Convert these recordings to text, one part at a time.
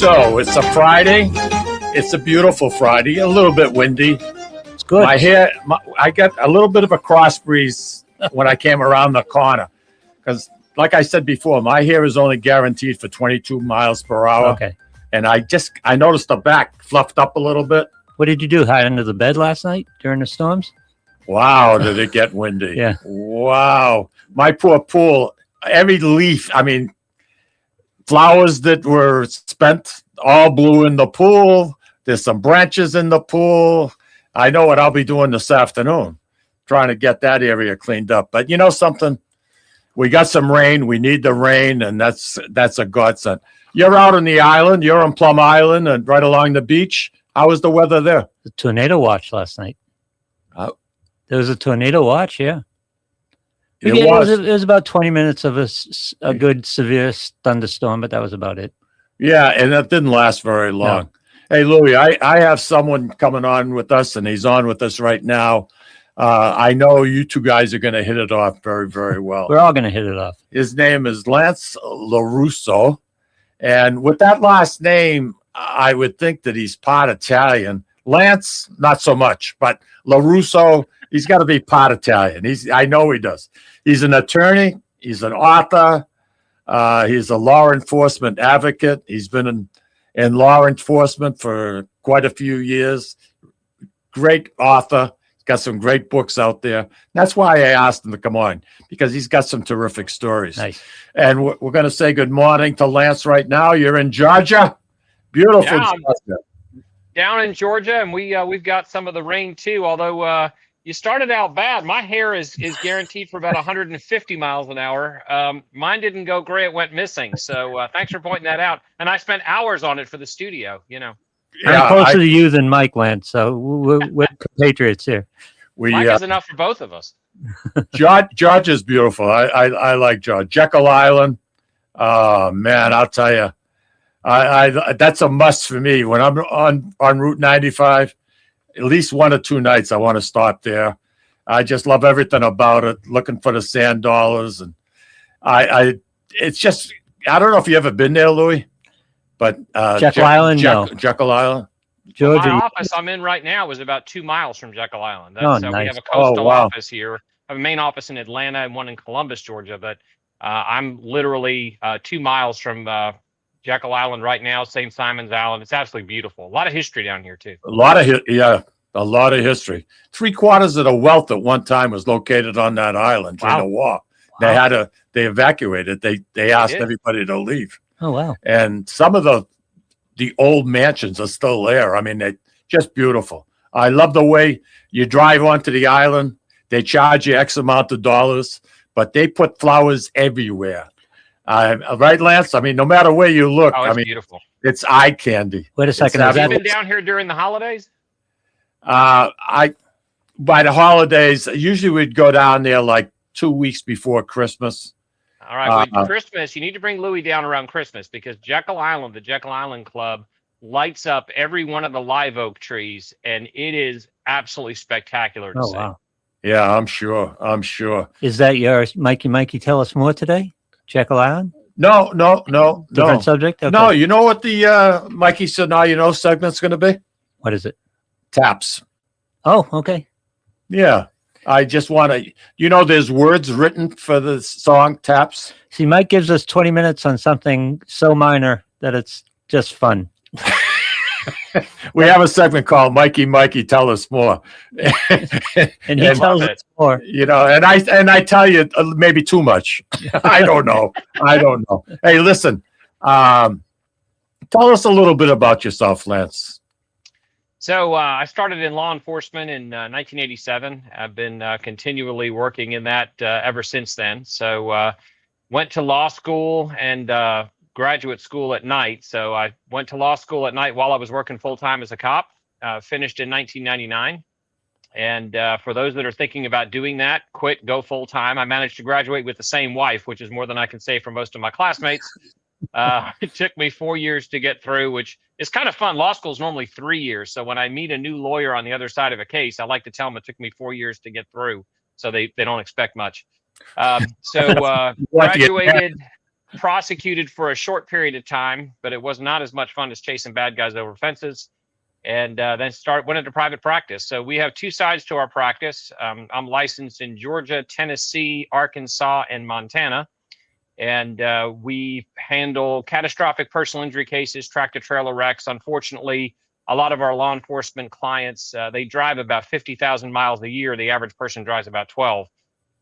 So it's a Friday. It's a beautiful Friday. A little bit windy. It's good. My hair. I got a little bit of a cross breeze when I came around the corner, because, like I said before, my hair is only guaranteed for 22 miles per hour. Okay. And I noticed the back fluffed up a little bit. What did you do? Hide under the bed last night during the storms? Wow, did it get windy? Yeah. Wow. My poor pool, every leaf, flowers that were spent all blew in the pool. There's some branches in the pool. I know what I'll be doing this afternoon, trying to get that area cleaned up. But you know something? We got some rain. We need the rain, and that's a godsend. You're out on the island. You're on Plum Island and right along the beach. How was the weather there? The tornado watch last night. Oh. There was a tornado watch, yeah. It was about 20 minutes of a good severe thunderstorm, but that was about it. Yeah, and that didn't last very long. No. Hey, Louis, I have someone coming on with us, and he's on with us right now. I know you two guys are going to hit it off very, very well. We're all going to hit it off. His name is Lance Lorusso. And with that last name, I would think that he's part Italian. Lance, not so much, but Lorusso, he's got to be part Italian. I know he does. He's an attorney. He's an author. He's a law enforcement advocate. He's been in law enforcement for quite a few years. Great author. He's got some great books out there. That's why I asked him to come on, because he's got some terrific stories. Nice. And we're going to say good morning to Lance right now. You're in Georgia. Beautiful Georgia. Down in Georgia, and we've got some of the rain too. Although you started out bad, my hair is guaranteed for about 150 miles an hour. Mine didn't go gray; it went missing. So thanks for pointing that out. And I spent hours on it for the studio. You know, I'm closer to you than Mike went, so we're compatriots here. Mike is enough for both of us. Georgia's beautiful. I like Georgia. Jekyll Island. Oh man, I'll tell you. That's a must for me. When I'm on Route 95, at least 1 or 2 nights I want to stop there. I just love everything about it. Looking for the sand dollars, and it's just, I don't know if you ever been there, Louis, but Jekyll Island, no. Jekyll Island, Georgia. My office I'm in right now is about 2 miles from Jekyll Island. Nice. We have a coastal office here. I have a main office in Atlanta and one in Columbus, Georgia, but I'm literally 2 miles from Jekyll Island right now, St. Simon's Island. It's absolutely beautiful. A lot of history down here too. A lot of history. 3/4 of the wealth at one time was located on that island during the war. Wow. They evacuated. They asked everybody to leave. Oh wow! And some of the old mansions are still there. I mean, they're just beautiful. I love the way you drive onto the island. They charge you X amount of dollars, but they put flowers everywhere. Right, Lance? I mean, no matter where you look, it's beautiful. It's eye candy. Wait a second. Have you been down here during the holidays? By the holidays, usually we'd go down there like 2 weeks before Christmas. All right. Well, Christmas, you need to bring Louis down around Christmas, because Jekyll Island, the Jekyll Island Club, lights up every one of the live oak trees, and it is absolutely spectacular to see. Wow. Yeah, I'm sure. Is that yours, Mikey? Tell us more today. Jekyll Island? No. Different subject? Okay. No, you know what the Mikey said now you know segment's going to be? What is it? Taps. Oh, okay. Yeah. I just want to, there's words written for the song Taps. See, Mike gives us 20 minutes on something so minor that it's just fun. We have a segment called Mikey, Tell Us More. and he tells us more. And I tell you maybe too much. I don't know. Hey, listen, tell us a little bit about yourself, Lance. So I started in law enforcement in 1987. I've been continually working in that ever since then. So went to law school and graduate school at night. So I went to law school at night while I was working full-time as a cop, finished in 1999. And for those that are thinking about doing that, quit, go full-time. I managed to graduate with the same wife, which is more than I can say for most of my classmates. It took me 4 years to get through, which is kind of fun. Law school is normally 3 years. So when I meet a new lawyer on the other side of a case, I like to tell them it took me 4 years to get through. So they don't expect much. So graduated. prosecuted for a short period of time, but it was not as much fun as chasing bad guys over fences. And then went into private practice. So we have two sides to our practice. I'm licensed in Georgia, Tennessee, Arkansas, and Montana. And we handle catastrophic personal injury cases, tractor trailer wrecks. Unfortunately, a lot of our law enforcement clients, they drive about 50,000 miles a year. The average person drives about 12.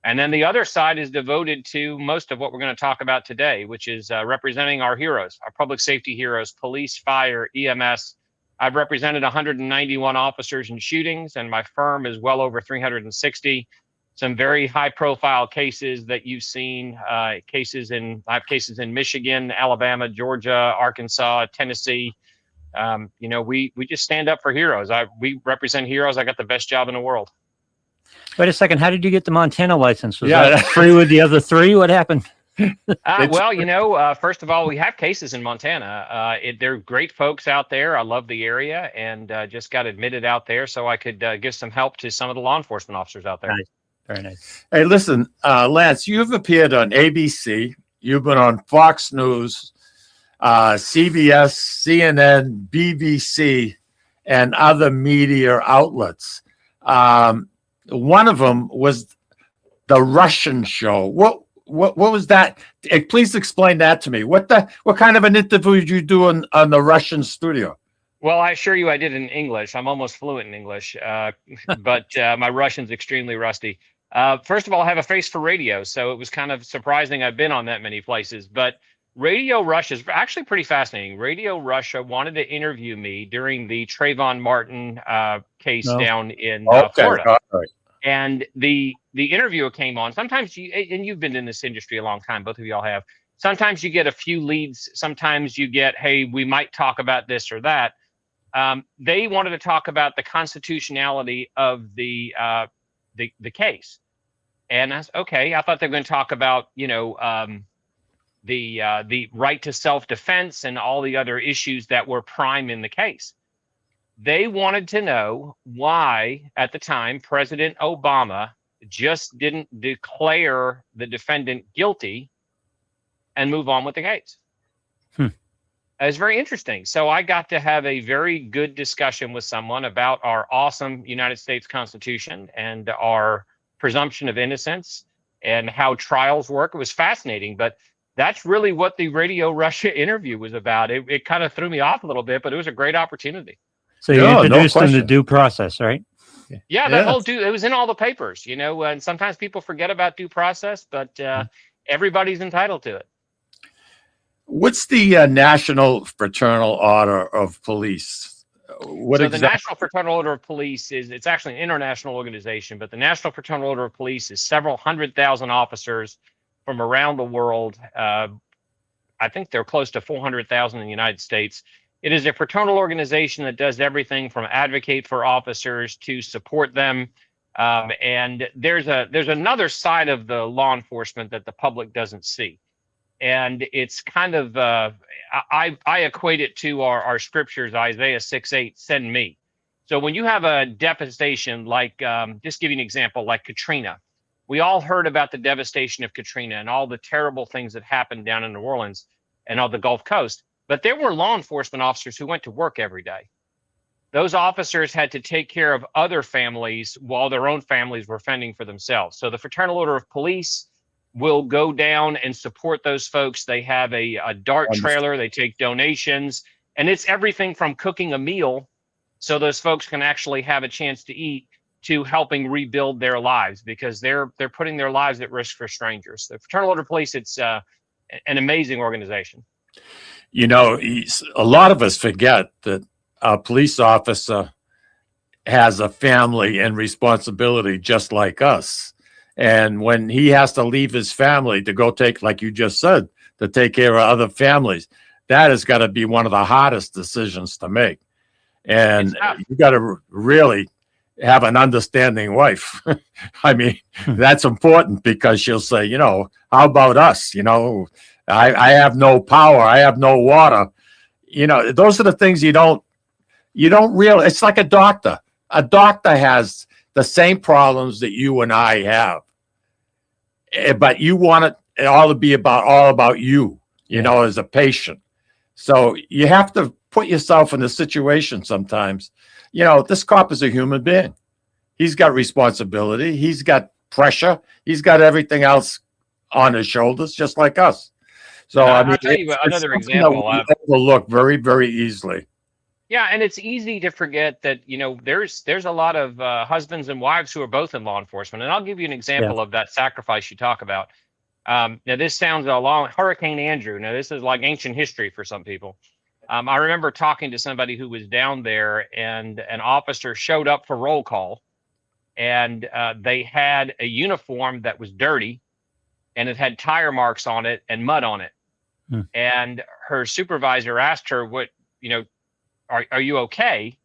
And then the other side is devoted to most of what we're going to talk about today, which is representing our heroes, our public safety heroes, police, fire, EMS. I've represented 191 officers in shootings, and my firm is well over 360. Some very high-profile cases that you've seen. I have cases in Michigan, Alabama, Georgia, Arkansas, Tennessee. We just stand up for heroes. We represent heroes. I got the best job in the world. Wait a second. How did you get the Montana license? Was that free with the other three? What happened? First of all, we have cases in Montana. They're great folks out there. I love the area, and just got admitted out there so I could give some help to some of the law enforcement officers out there. Nice. Very nice. Hey, listen, Lance, you've appeared on ABC. You've been on Fox News, CBS, CNN, BBC, and other media outlets. One of them was the Russian show. What was that? Please explain that to me. What kind of an interview did you do on the Russian studio? Well, I assure you I did in English. I'm almost fluent in English, but my Russian's extremely rusty. First of all, I have a face for radio, so it was kind of surprising I've been on that many places. But Radio Russia is actually pretty fascinating. Radio Russia wanted to interview me during the Trayvon Martin case down in Florida. All right. And the interviewer came on. Sometimes you've been in this industry a long time, both of y'all have. Sometimes you get a few leads. Sometimes you get, hey, we might talk about this or that. They wanted to talk about the constitutionality of the case. And I said, okay, I thought they were going to talk about, the right to self-defense and all the other issues that were prime in the case. They wanted to know why, at the time, President Obama just didn't declare the defendant guilty and move on with the case. It's very interesting. So I got to have a very good discussion with someone about our awesome United States Constitution and our presumption of innocence and how trials work. It was fascinating, but that's really what the Radio Russia interview was about. It kind of threw me off a little bit, but it was a great opportunity. So you introduced them to due process, right? Yeah, that whole it was in all the papers, and sometimes people forget about due process, but everybody's entitled to it. What's the National Fraternal Order of Police? The National Fraternal Order of Police it's actually an international organization, but the National Fraternal Order of Police is several 100,000 officers from around the world. I think they're close to 400,000 in the United States. It is a fraternal organization that does everything from advocate for officers to support them. And there's another side of the law enforcement that the public doesn't see. And it's kind of, I equate it to our scriptures, Isaiah 6:8, send me. So when you have a devastation, like, just give you an example, like Katrina. We all heard about the devastation of Katrina and all the terrible things that happened down in New Orleans and on the Gulf Coast. But there were law enforcement officers who went to work every day. Those officers had to take care of other families while their own families were fending for themselves. So the Fraternal Order of Police will go down and support those folks. They have a dart trailer. They take donations. And it's everything from cooking a meal so those folks can actually have a chance to eat to helping rebuild their lives, because they're putting their lives at risk for strangers. The Fraternal Order of Police, it's an amazing organization. A lot of us forget that a police officer has a family and responsibility just like us. And when he has to leave his family to go take, like you just said, to take care of other families, that has got to be one of the hardest decisions to make. And you got to really have an understanding wife. I mean, that's important, because she'll say, how about us? I have no power. I have no water. Those are the things you don't realize. It's like a doctor. A doctor has the same problems that you and I have, but you want it all to be all about you. you know, as a patient. So you have to put yourself in a situation sometimes. You know, this cop is a human being. He's got responsibility. He's got pressure. He's got everything else on his shoulders, just like us. So, I mean, I'll tell you it's another something example. that we overlook very, very easily. Yeah, and it's easy to forget that, you know, there's a lot of husbands and wives who are both in law enforcement. And I'll give you an example of that sacrifice you talk about. Now, this sounds a long Hurricane Andrew. Now, this is like ancient history for some people. I remember talking to somebody who was down there, and an officer showed up for roll call, and they had a uniform that was dirty, and it had tire marks on it and mud on it. And her supervisor asked her, "What, you know, are you okay?"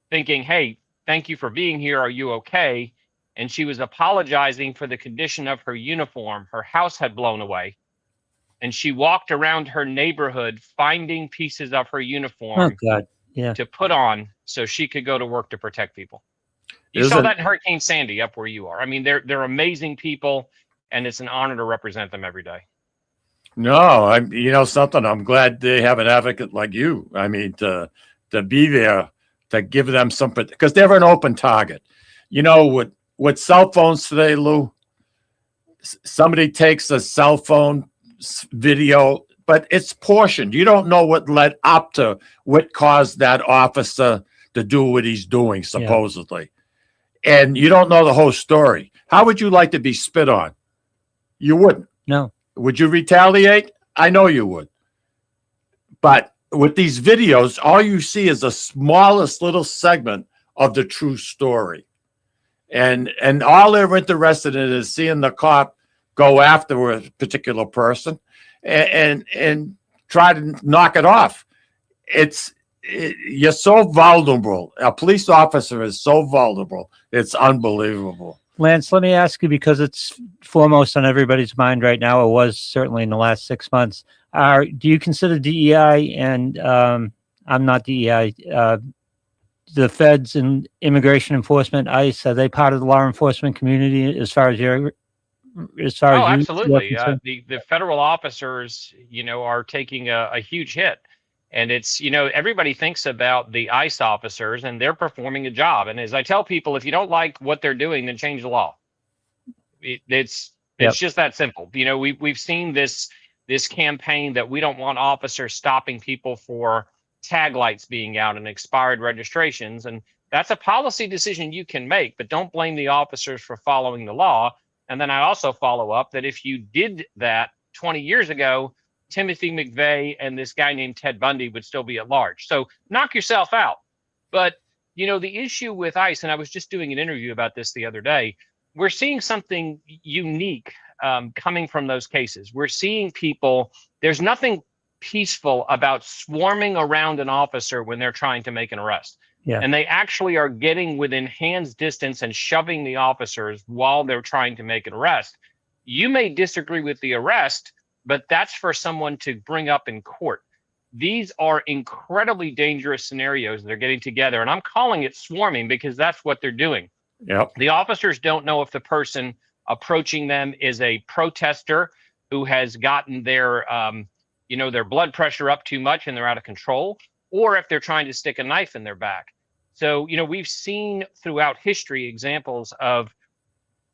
Thinking, "Hey, thank you for being here. Are you okay?" And she was apologizing for the condition of her uniform. Her house had blown away. And she walked around her neighborhood finding pieces of her uniform to put on so she could go to work to protect people. You saw that in Hurricane Sandy up where you are. I mean, they're amazing people, and it's an honor to represent them every day. No, you know something. I'm glad they have an advocate like you. I mean, to be there to give them something, because they're an open target. You know, with cell phones today, Lou, somebody takes a cell phone video, but it's portioned. You don't know what led up to what caused that officer to do what he's doing, supposedly. And you don't know the whole story. How would you like to be spit on? You wouldn't. No. Would you retaliate? I know you would. But with these videos, all you see is the smallest little segment of the true story. And all they're interested in is seeing the cop go after a particular person and try to knock it off. You're so vulnerable. A police officer is so vulnerable. It's unbelievable. Lance, let me ask you, because it's foremost on everybody's mind right now. It was certainly in the last 6 months. Do you consider DEI, and I'm not DEI, the feds and immigration enforcement, ICE, are they part of the law enforcement community as far as you're? Absolutely. The federal officers, you know, are taking a huge hit. And it's, you know, everybody thinks about the ICE officers and they're performing a job. And as I tell people, if you don't like what they're doing, then change the law. It's just that simple. You know, we've seen this campaign that we don't want officers stopping people for tag lights being out and expired registrations. And that's a policy decision you can make, but don't blame the officers for following the law. And then I also follow up that if you did that 20 years ago, Timothy McVeigh and this guy named Ted Bundy would still be at large. So knock yourself out. But, you know, the issue with ICE, and I was just doing an interview about this the other day, we're seeing something unique coming from those cases. We're seeing people, there's nothing peaceful about swarming around an officer when they're trying to make an arrest. And they actually are getting within hand's distance and shoving the officers while they're trying to make an arrest. You may disagree with the arrest, but that's for someone to bring up in court. These are incredibly dangerous scenarios they're getting together. And I'm calling it swarming because that's what they're doing. The officers don't know if the person approaching them is a protester who has gotten their, their blood pressure up too much and they're out of control, or if they're trying to stick a knife in their back. So, you know, we've seen throughout history examples of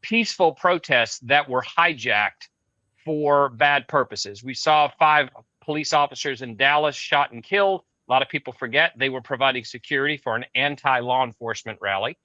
peaceful protests that were hijacked for bad purposes. We saw 5 police officers in Dallas shot and killed. A lot of people forget they were providing security for an anti-law enforcement rally.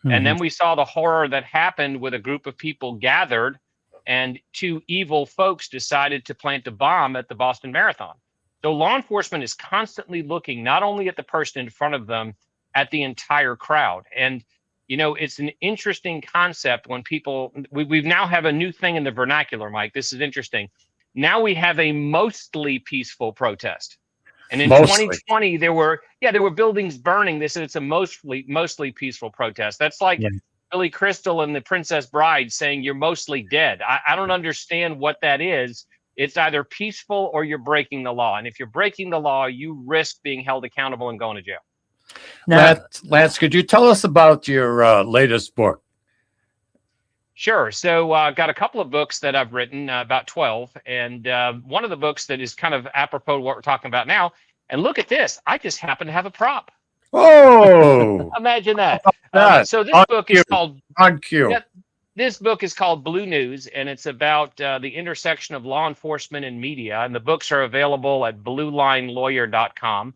And then we saw the horror that happened with a group of people gathered and 2 evil folks decided to plant a bomb at the Boston Marathon. So law enforcement is constantly looking not only at the person in front of them, at the entire crowd. And, you know, it's an interesting concept when people, we now have a new thing in the vernacular, Mike. This is interesting. Now we have a mostly peaceful protest. And in 2020, there were buildings burning. They said it's a mostly peaceful protest. That's like Billy Crystal and the Princess Bride saying you're mostly dead. I don't understand what that is. It's either peaceful or you're breaking the law. And if you're breaking the law, you risk being held accountable and going to jail. Now, Lance, could you tell us about your latest book? Sure. So I've got a couple of books that I've written, about 12. And one of the books that is kind of apropos to what we're talking about now. And look at this. I just happen to have a prop. Oh, Imagine that. that So this on book cue, is called, on cue. yeah, this book is called Blue News, and it's about the intersection of law enforcement and media. And the books are available at bluelinelawyer.com.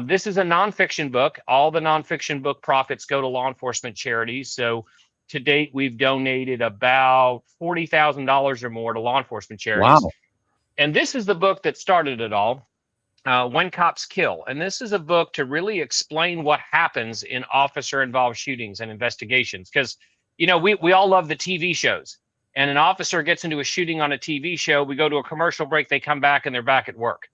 This is a nonfiction book. All the nonfiction book profits go to law enforcement charities. So to date, we've donated about $40,000 or more to law enforcement charities. Wow. And this is the book that started it all. When Cops Kill. And this is a book to really explain what happens in officer involved shootings and investigations. Because, we all love the TV shows, and an officer gets into a shooting on a TV show. We go to a commercial break, they come back and they're back at work.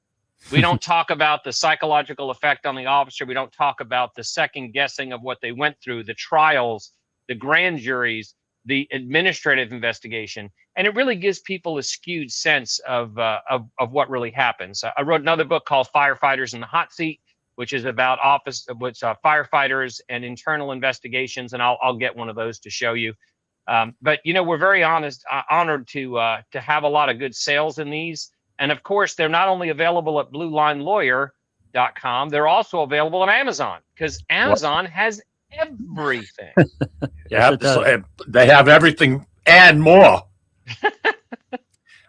We don't talk about the psychological effect on the officer. We don't talk about the second guessing of what they went through, the trials, the grand juries, the administrative investigation. And it really gives people a skewed sense of what really happens. I wrote another book called Firefighters in the Hot Seat, which is about firefighters and internal investigations, and I'll get one of those to show you. But we're very honored to have a lot of good sales in these, and of course they're not only available at bluelinelawyer.com, they're also available on Amazon, because Amazon has everything. Yeah, they have everything and more.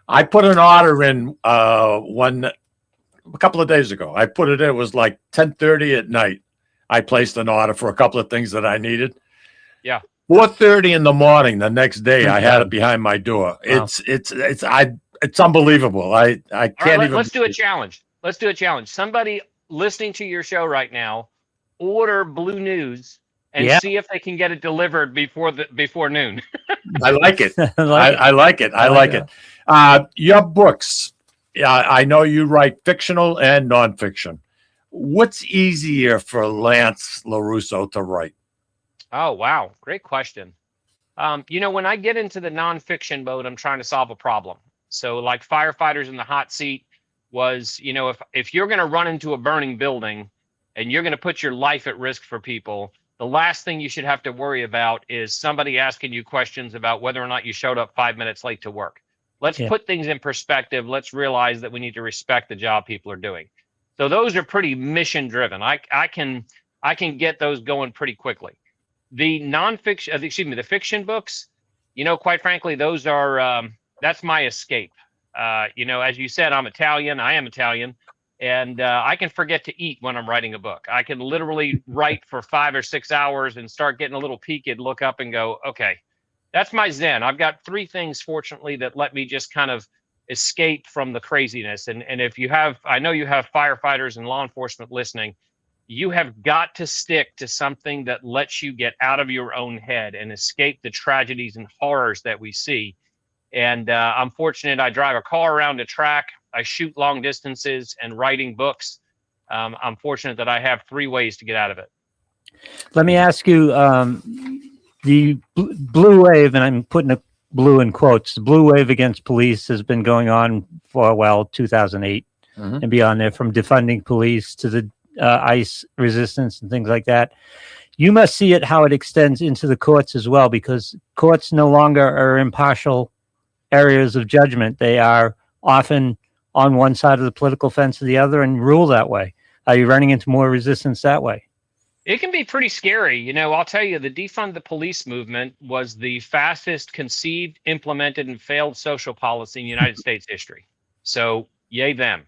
I put an order in a couple of days ago. I put it in. It was like 10:30 at night. I placed an order for a couple of things that I needed. Yeah. 4:30 in the morning the next day, I had it behind my door. Wow. It's unbelievable. I can't even. Let's do a challenge. Let's do a challenge. Somebody listening to your show right now, order Blue News and see if they can get it delivered before noon. I like it. I like it. I like it. Your books. I know you write fictional and nonfiction. What's easier for Lance Lorusso to write? Oh, wow. Great question. When I get into the nonfiction mode, I'm trying to solve a problem. So like Firefighters in the Hot Seat was, if you're going to run into a burning building and you're going to put your life at risk for people, the last thing you should have to worry about is somebody asking you questions about whether or not you showed up 5 minutes late to work. Let's put things in perspective. Let's realize that we need to respect the job people are doing. So those are pretty mission driven. I can get those going pretty quickly. The the fiction books, quite frankly, those are that's my escape. As you said, I'm Italian. I am Italian. And I can forget to eat when I'm writing a book. I can literally write for 5 or 6 hours and start getting a little peaked, look up and go, okay, that's my Zen. I've got 3 things, fortunately, that let me just kind of escape from the craziness. And if you have, I know you have firefighters and law enforcement listening, you have got to stick to something that lets you get out of your own head and escape the tragedies and horrors that we see. And I'm fortunate. I drive a car around a track. I shoot long distances, and writing books. I'm fortunate that I have 3 ways to get out of it. Let me ask you, the blue wave, and I'm putting a blue in quotes, the blue wave against police has been going on for, 2008 and beyond there, from defunding police to the ICE resistance and things like that. You must see it how it extends into the courts as well, because courts no longer are impartial areas of judgment. They are often on one side of the political fence or the other and rule that way. Are you running into more resistance that way? It can be pretty scary. I'll tell you, the defund the police movement was the fastest conceived, implemented, and failed social policy in United States history. So yay them.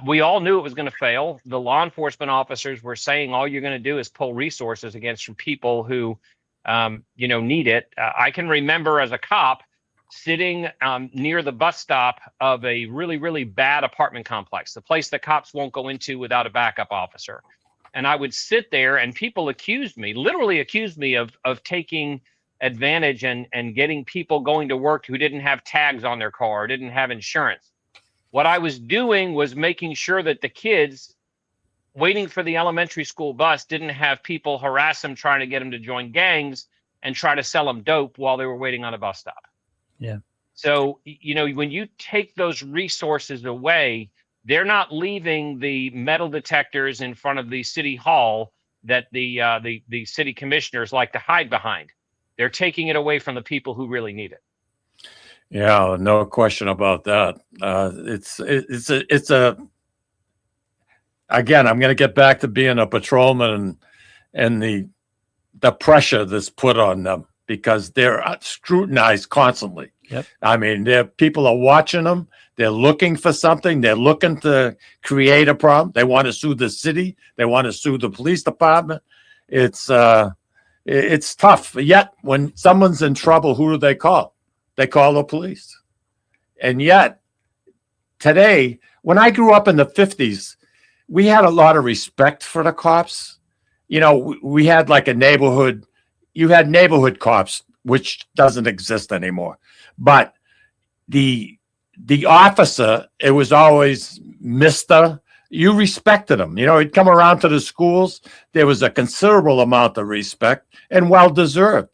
We all knew it was going to fail. The law enforcement officers were saying all you're going to do is pull resources against people who, need it. I can remember as a cop sitting near the bus stop of a really, really bad apartment complex, the place that cops won't go into without a backup officer. And I would sit there, and people literally accused me of taking advantage and getting people going to work who didn't have tags on their car, didn't have insurance. What I was doing was making sure that the kids waiting for the elementary school bus didn't have people harass them, trying to get them to join gangs and try to sell them dope while they were waiting on a bus stop. Yeah. So, when you take those resources away, they're not leaving the metal detectors in front of the city hall that the city commissioners like to hide behind. they're taking it away from the people who really need it. Yeah, no question about that. It's a again, I'm going to get back to being a patrolman and the pressure that's put on them because they're scrutinized constantly. Yep. I mean, people are watching them. They're looking for something. They're looking to create a problem. They want to sue the city. They want to sue the police department. It's tough. Yet, when someone's in trouble, who do they call? They call the police. And yet, today, when I grew up in the 50s, we had a lot of respect for the cops. You know, we had like a neighborhood. You had neighborhood cops, which doesn't exist anymore. But the officer, it was always Mr. You respected him. You know, he'd come around to the schools. There was a considerable amount of respect and well-deserved.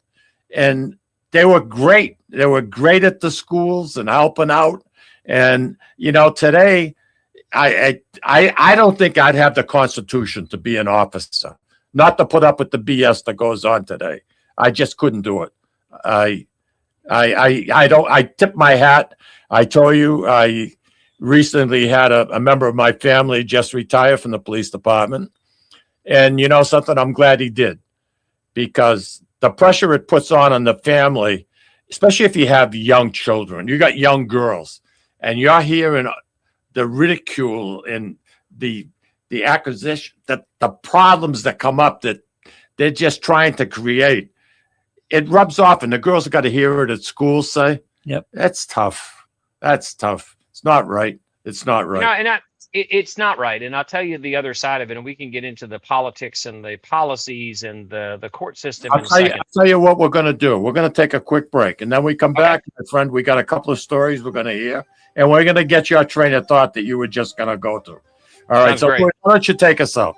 And they were great. They were great at the schools and helping out. And, you know, today, I don't think I'd have the constitution to be an officer, not to put up with the BS that goes on today. I just couldn't do it. I tip my hat. I told you, I recently had a member of my family just retire from the police department. And you know something, I'm glad he did, because the pressure it puts on the family, especially if you have young children, you got young girls, and you're hearing the ridicule and the accusation, that the problems that come up that they're just trying to create. It rubs off, and the girls have got to hear it at school say, yep, that's tough. That's tough. It's not right. It's not right. No, it's not right. And I'll tell you the other side of it, and we can get into the politics and the policies and the court system. I'll tell you what we're going to do. We're going to take a quick break, and then we come back, my friend. We got a couple of stories we're going to hear, and we're going to get your train of thought that you were just going to go through. All right. So why don't you take us out?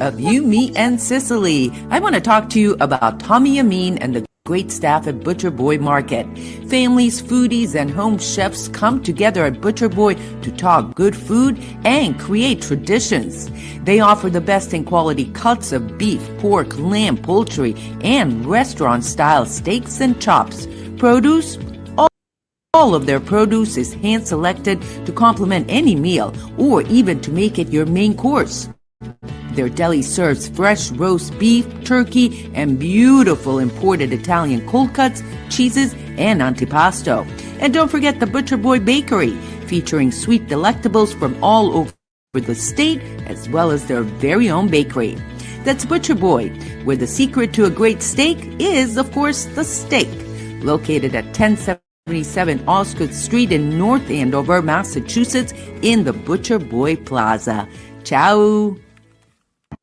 Of You, Me, and Sicily. I want to talk to you about Tommy Amin and the great staff at Butcher Boy Market. Families, foodies, and home chefs come together at Butcher Boy to talk good food and create traditions. They offer the best in quality cuts of beef, pork, lamb, poultry, and restaurant-style steaks and chops. Produce, all of their produce is hand-selected to complement any meal or even to make it your main course. Their deli serves fresh roast beef, turkey, and beautiful imported Italian cold cuts, cheeses, and antipasto. And don't forget the Butcher Boy Bakery, featuring sweet delectables from all over the state, as well as their very own bakery. That's Butcher Boy, where the secret to a great steak is, of course, the steak. Located at 1077 Osgood Street in North Andover, Massachusetts, in the Butcher Boy Plaza. Ciao!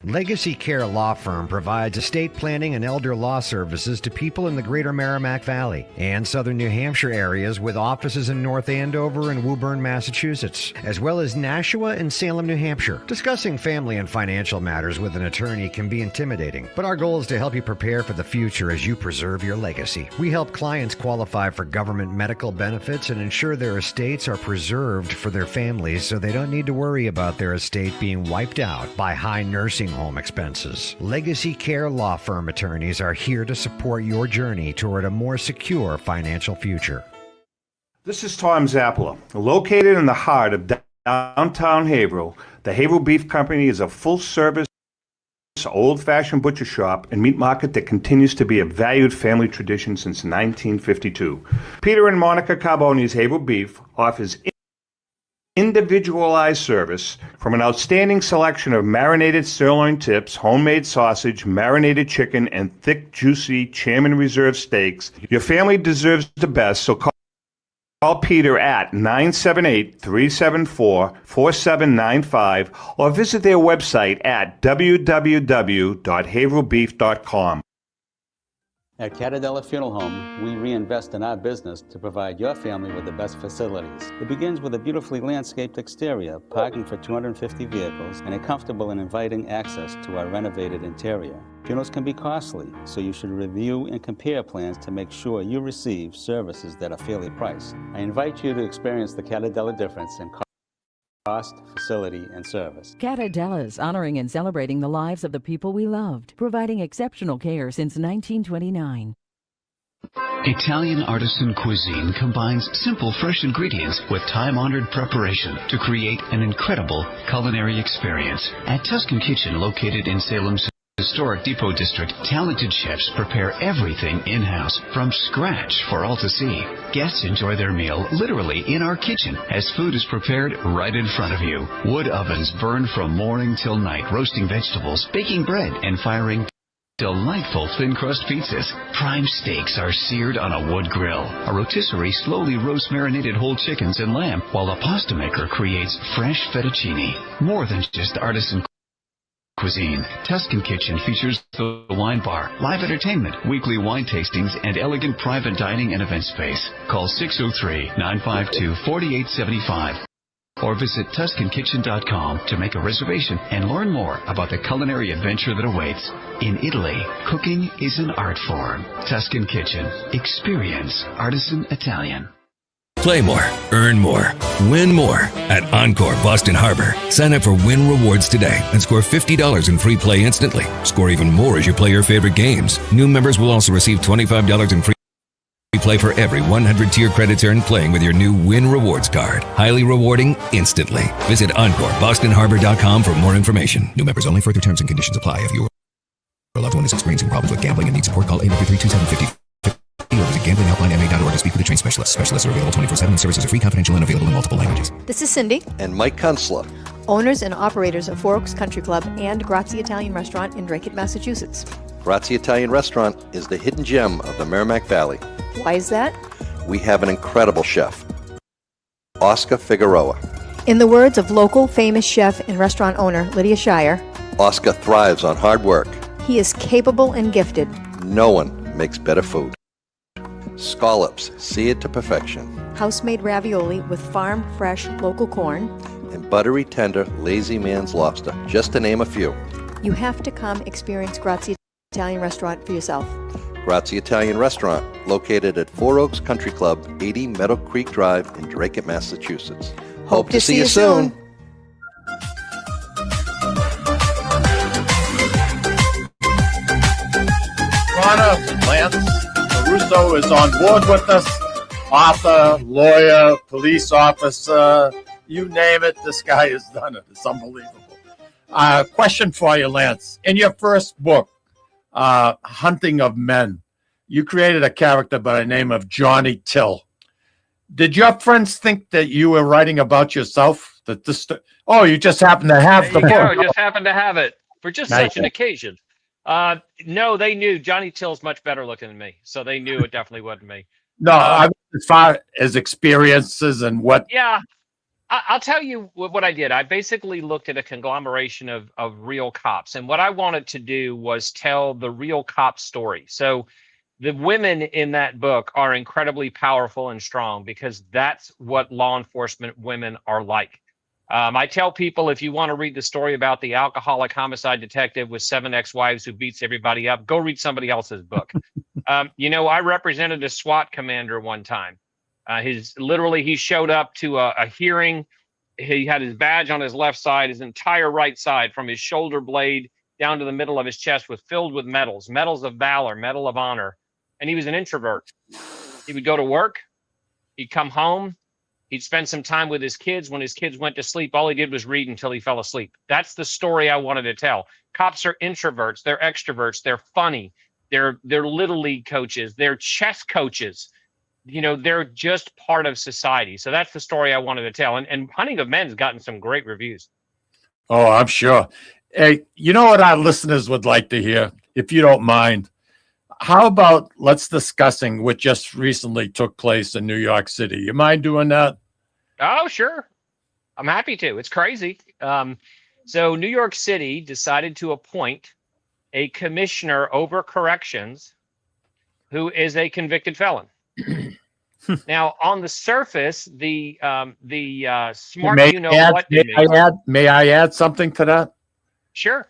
Legacy Care Law Firm provides estate planning and elder law services to people in the greater Merrimack Valley and southern New Hampshire areas, with offices in North Andover and Woburn, Massachusetts, as well as Nashua and Salem, New Hampshire. Discussing family and financial matters with an attorney can be intimidating, but our goal is to help you prepare for the future as you preserve your legacy. We help clients qualify for government medical benefits and ensure their estates are preserved for their families so they don't need to worry about their estate being wiped out by high nursing home expenses. Legacy Care Law Firm attorneys are here to support your journey toward a more secure financial future. This is Tom Zappala. Located in the heart of downtown Haverhill, the Haverhill Beef Company is a full-service, old-fashioned butcher shop and meat market that continues to be a valued family tradition since 1952. Peter and Monica Carboni's Haverhill Beef offers individualized service from an outstanding selection of marinated sirloin tips, homemade sausage, marinated chicken, and thick, juicy Chairman Reserve steaks. Your family deserves the best, so call Peter at 978-374-4795 or visit their website at www.haverhillbeef.com. At Catadella Funeral Home, we reinvest in our business to provide your family with the best facilities. It begins with a beautifully landscaped exterior, parking for 250 vehicles, and a comfortable and inviting access to our renovated interior. Funerals can be costly, so you should review and compare plans to make sure you receive services that are fairly priced. I invite you to experience the Catadella difference in cost, facility, and service. Catadella's honoring and celebrating the lives of the people we loved, providing exceptional care since 1929. Italian artisan cuisine combines simple, fresh ingredients with time-honored preparation to create an incredible culinary experience. At Tuscan Kitchen, located in Salem's historic Depot District, talented chefs prepare everything in-house from scratch for all to see. Guests enjoy their meal literally in our kitchen as food is prepared right in front of you. Wood ovens burn from morning till night, roasting vegetables, baking bread, and firing delightful thin crust pizzas. Prime steaks are seared on a wood grill. A rotisserie slowly roasts marinated whole chickens and lamb, while a pasta maker creates fresh fettuccine. More than just artisan cuisine, Tuscan Kitchen features the wine bar, live entertainment, weekly wine tastings, and elegant private dining and event space. Call 603-952-4875 or visit TuscanKitchen.com to make a reservation and learn more about the culinary adventure that awaits. In Italy, cooking is an art form. Tuscan Kitchen. Experience artisan Italian. Play more, earn more, win more at Encore Boston Harbor. Sign up for Win Rewards today and score $50 in free play instantly. Score even more as you play your favorite games. New members will also receive $25 in free play for every 100 tier credits earned playing with your new Win Rewards card. Highly rewarding instantly. Visit EncoreBostonHarbor.com for more information. New members only. Further terms and conditions apply. If your loved one is experiencing problems with gambling and needs support, call 833-2750. Or visit gamblinghelplinema.org to speak with a trained specialist. Specialists are available 24/7 and services are free, confidential, and available in multiple languages. This is Cindy. And Mike Kunstler, Owners and operators of Four Oaks Country Club and Grazie Italian Restaurant in Drake, Massachusetts. Grazie Italian Restaurant is the hidden gem of the Merrimack Valley. Why is that? We have an incredible chef, Oscar Figueroa. In the words of local famous chef and restaurant owner Lydia Shire, Oscar thrives on hard work. He is capable and gifted. No one makes better food. Scallops, seared to perfection. House-made ravioli with farm-fresh local corn. And buttery, tender, lazy man's lobster, just to name a few. You have to come experience Grazie Italian Restaurant for yourself. Grazie Italian Restaurant, located at Four Oaks Country Club, 80 Meadow Creek Drive in Drake, Massachusetts. Hope to see you soon. Lance Lorusso is on board with us. Author, lawyer, police officer, you name it, this guy has done it. It's unbelievable. Question for you, Lance. In your first book, Hunting of Men, you created a character by the name of Johnny Till. Did your friends think that you were writing about yourself? That this? Oh, you just happened to have the book. Just happened to have it for just such an occasion. No, they knew Johnny Till's much better looking than me, so they knew it definitely wasn't me. No, I mean, as far as experiences and what. Yeah, I'll tell you what I did. I basically looked at a conglomeration of real cops, and what I wanted to do was tell the real cop story. So the women in that book are incredibly powerful and strong because that's what law enforcement women are like. I tell people, if you want to read the story about the alcoholic homicide detective with 7 ex-wives who beats everybody up, go read somebody else's book. I represented a SWAT commander one time. He showed up to a hearing. He had his badge on his left side, his entire right side from his shoulder blade down to the middle of his chest was filled with medals of valor, medal of honor. And he was an introvert. He would go to work. He'd come home. He'd spend some time with his kids. When his kids went to sleep, all he did was read until he fell asleep. That's the story I wanted to tell. Cops are introverts. They're extroverts. They're funny. They're little league coaches. They're chess coaches. They're just part of society. So that's the story I wanted to tell. And Hunting of Men's gotten some great reviews. Oh, I'm sure. Hey, you know what our listeners would like to hear, if you don't mind? How about let's discussing what just recently took place in New York City? You mind doing that? Oh, sure. I'm happy to. It's crazy. So New York City decided to appoint a commissioner over corrections who is a convicted felon. Now, on the surface, the smart may I add something to that? Sure.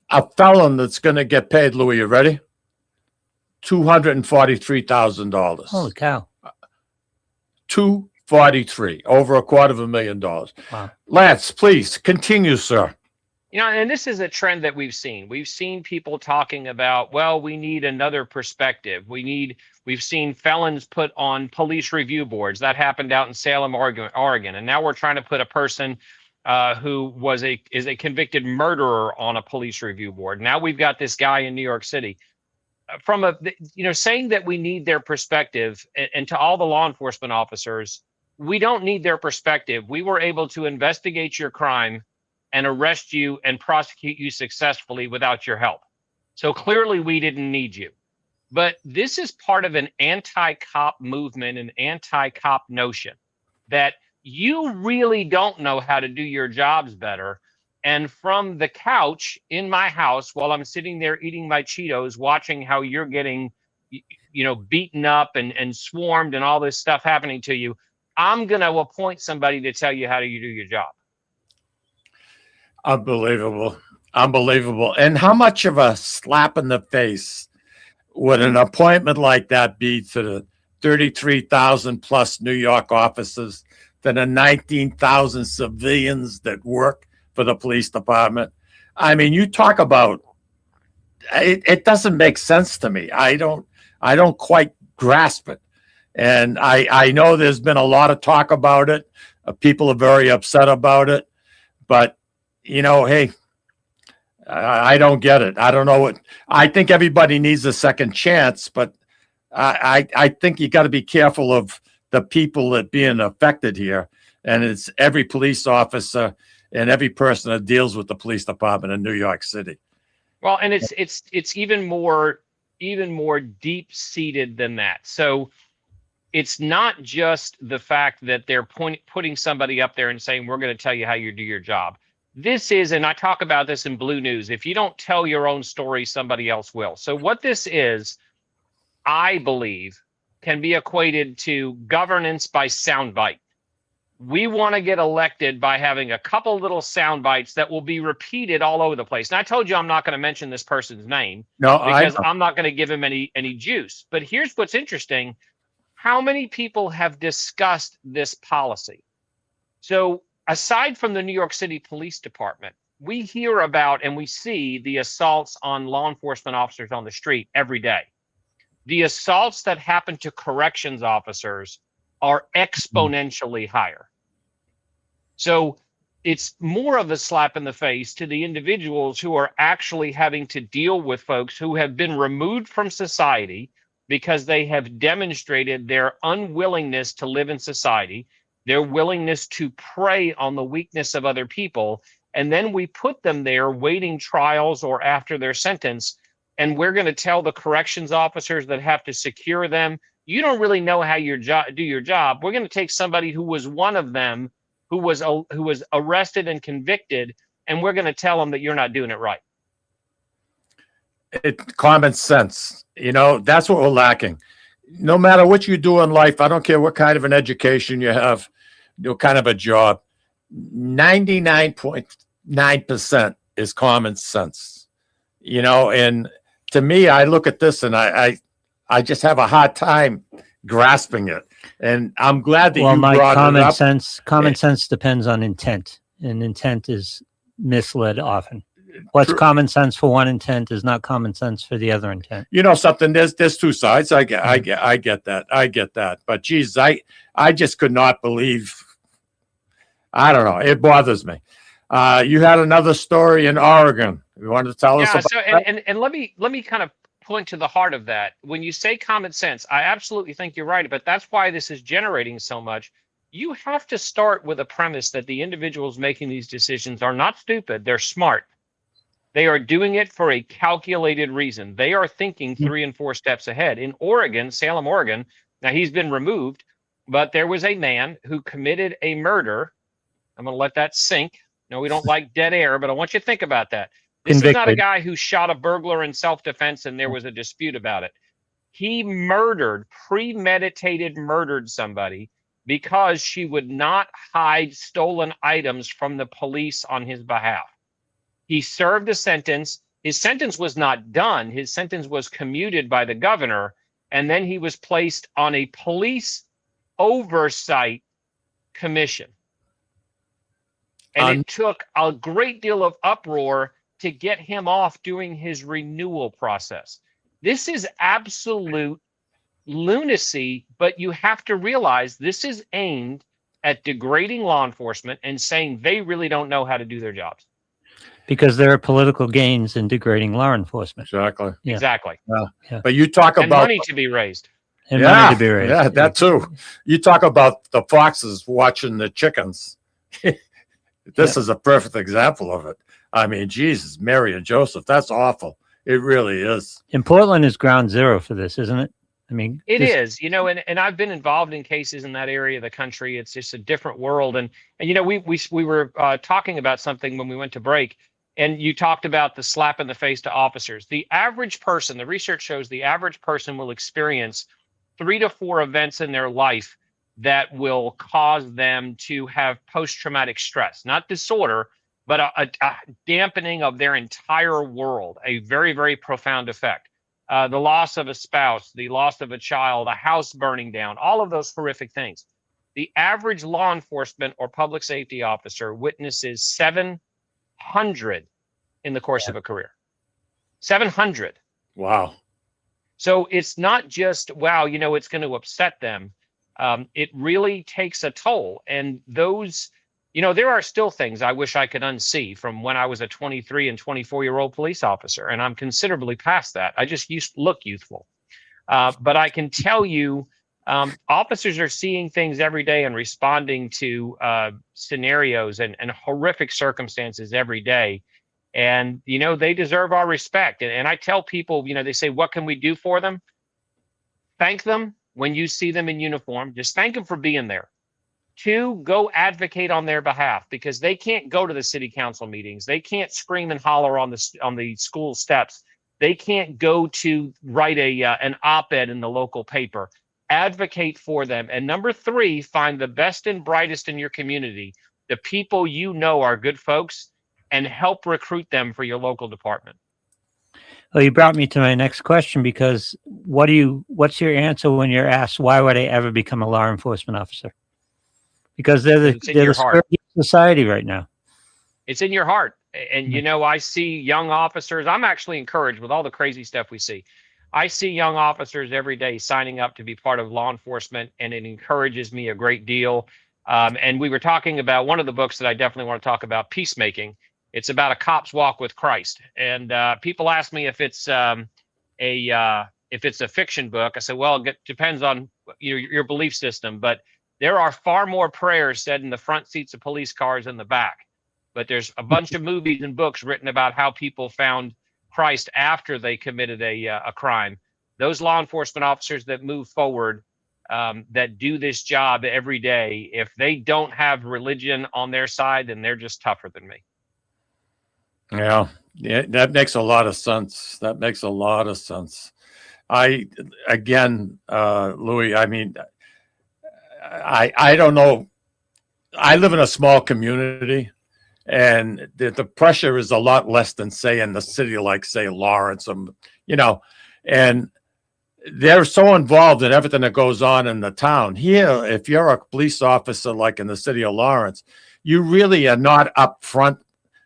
A felon that's going to get paid, Louis, you ready? $243,000. Holy cow. 243, over $250,000. Wow. Lance, please continue, sir. You know, and this is a trend that we've seen. We've seen people talking about, well, we need another perspective. We've seen felons put on police review boards. That happened out in Salem, Oregon. And now we're trying to put a person who is a convicted murderer on a police review board. Now we've got this guy in New York City. Saying that we need their perspective, and to all the law enforcement officers, we don't need their perspective. We were able to investigate your crime and arrest you and prosecute you successfully without your help. So clearly we didn't need you. But this is part of an anti-cop movement, an anti-cop notion that you really don't know how to do your jobs better. And from the couch in my house, while I'm sitting there eating my Cheetos, watching how you're getting, beaten up and swarmed and all this stuff happening to you, I'm going to appoint somebody to tell you how to do your job. Unbelievable. Unbelievable. And how much of a slap in the face would an appointment like that be to the 33,000 plus New York officers, to the 19,000 civilians that work for the police department? I mean, you talk about it doesn't make sense to me. I don't quite grasp it. And I know there's been a lot of talk about it. People are very upset about it. But, hey, I don't get it. I don't know what. I think everybody needs a second chance, but I think you got to be careful of the people that being affected here. And it's every police officer and every person that deals with the police department in New York City. Well, and it's even more deep seated than that. So it's not just the fact that they're putting somebody up there and saying, we're going to tell you how you do your job. This is, and I talk about this in Blue News, if you don't tell your own story, somebody else will. So what this is, I believe, can be equated to governance by soundbite. We want to get elected by having a couple little sound bites that will be repeated all over the place. And I told you I'm not going to mention this person's name because I'm not going to give him any juice. But here's what's interesting. How many people have discussed this policy? So aside from the New York City Police Department, we hear about and we see the assaults on law enforcement officers on the street every day. The assaults that happen to corrections officers are exponentially higher. So it's more of a slap in the face to the individuals who are actually having to deal with folks who have been removed from society because they have demonstrated their unwillingness to live in society, their willingness to prey on the weakness of other people. And then we put them there waiting trials or after their sentence. And we're going to tell the corrections officers that have to secure them, you don't really know how do your job. We're going to take somebody who was one of them, who was arrested and convicted, and we're going to tell them that you're not doing it right. It's common sense. That's what we're lacking. No matter what you do in life, I don't care what kind of an education you have, what kind of a job, 99.9% is common sense. And to me, I look at this and I just have a hard time grasping it. And I'm glad that you brought it up. Common sense depends on intent, and intent is misled often. What's common sense for one intent is not common sense for the other intent. Something. There's two sides. I get that. But geez, I just could not believe. I don't know. It bothers me. You had another story in Oregon. You wanted to tell us about that? And let me kind of point to the heart of that. When you say common sense, I absolutely think you're right. But that's why this is generating so much. You have to start with a premise that the individuals making these decisions are not stupid. They're smart. They are doing it for a calculated reason. They are thinking 3 and 4 steps ahead. In Oregon, Salem, Oregon, now he's been removed, but there was a man who committed a murder. I'm going to let that sink. No, we don't like dead air, but I want you to think about that. This is not a guy who shot a burglar in self-defense and there was a dispute about it. He premeditated murdered somebody because she would not hide stolen items from the police on his behalf. He served a sentence. His sentence was not done. His sentence was commuted by the governor, and then he was placed on a police oversight commission. And it took a great deal of uproar to get him off doing his renewal process. This is absolute lunacy, but you have to realize this is aimed at degrading law enforcement and saying they really don't know how to do their jobs. Because there are political gains in degrading law enforcement. Exactly. Yeah. Exactly. Yeah. But you talk And about money to be raised. And money to be raised. Yeah, that too. You talk about the foxes watching the chickens. This is a perfect example of it. I mean, Jesus, Mary and Joseph, that's awful. It really is. And Portland is ground zero for this, isn't it? I mean, it is, you know, and I've been involved in cases in that area of the country. It's just a different world. And you know, we were talking about something when we went to break, and you talked about the slap in the face to officers. The average person, the research shows the average person will experience 3 to 4 events in their life that will cause them to have post-traumatic stress, not disorder, but a dampening of their entire world, a very, very profound effect. The loss of a spouse, the loss of a child, a house burning down, all of those horrific things. The average law enforcement or public safety officer witnesses 700 in the course of a career. 700. Wow. So it's not just, wow, you know, it's going to upset them. It really takes a toll. And those, you know, there are still things I wish I could unsee from when I was a 23 and 24-year-old police officer, and I'm considerably past that. I just used to look youthful. But I can tell you, officers are seeing things every day and responding to scenarios and horrific circumstances every day. And, you know, they deserve our respect. And I tell people, you know, they say, what can we do for them? Thank them when you see them in uniform. Just thank them for being there. 2, go advocate on their behalf, because they can't go to the city council meetings. They can't scream and holler on the school steps. They can't go to write an op-ed in the local paper. Advocate for them. And number 3, find the best and brightest in your community, the people you know are good folks, and help recruit them for your local department. Well, you brought me to my next question, because what's your answer when you're asked, why would I ever become a law enforcement officer? Because they're the scourge of society right now. It's in your heart. And, you know, I see young officers. I'm actually encouraged with all the crazy stuff we see. I see young officers every day signing up to be part of law enforcement, and it encourages me a great deal. And we were talking about one of the books that I definitely want to talk about, Peacemaking. It's about a cop's walk with Christ. And people ask me if it's a fiction book. I said, well, it depends on your belief system. But there are far more prayers said in the front seats of police cars than the back. But there's a bunch of movies and books written about how people found Christ after they committed a crime. Those law enforcement officers that move forward, that do this job every day, if they don't have religion on their side, then they're just tougher than me. Yeah, that makes a lot of sense. That makes a lot of sense. Louis, I mean, I don't know. I live in a small community, and the pressure is a lot less than, say, in the city like, say, Lawrence, you know, and they're so involved in everything that goes on in the town. Here, if you're a police officer like in the city of Lawrence, you really are not up front.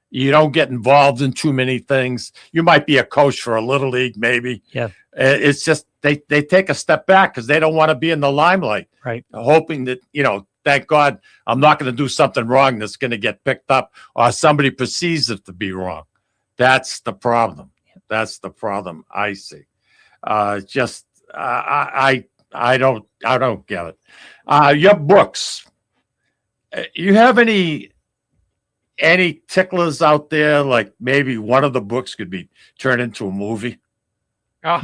You don't get involved in too many things. You might be a coach for a little league, maybe. Yeah. It's just they take a step back because they don't want to be in the limelight. Right. Hoping that, you know, thank God I'm not going to do something wrong that's going to get picked up, or somebody perceives it to be wrong. That's the problem. That's the problem I see. I don't get it. Your books. You have any ticklers out there? Like maybe one of the books could be turned into a movie. Oh.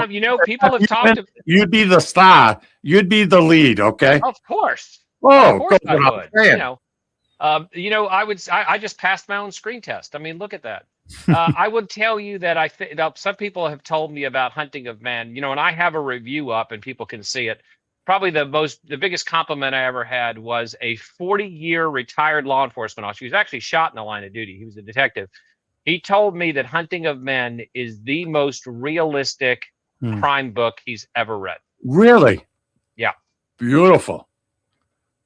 You know, people have talked. You'd be the star. You'd be the lead. Okay. Of course. Oh, of course I would. I just passed my own screen test. I mean, look at that. I would tell you that some people have told me about Hunting of Men. You know, and I have a review up, and people can see it. Probably the biggest compliment I ever had was a 40-year retired law enforcement officer. He was actually shot in the line of duty. He was a detective. He told me that Hunting of Men is the most realistic crime book he's ever read. Really? Yeah. Beautiful.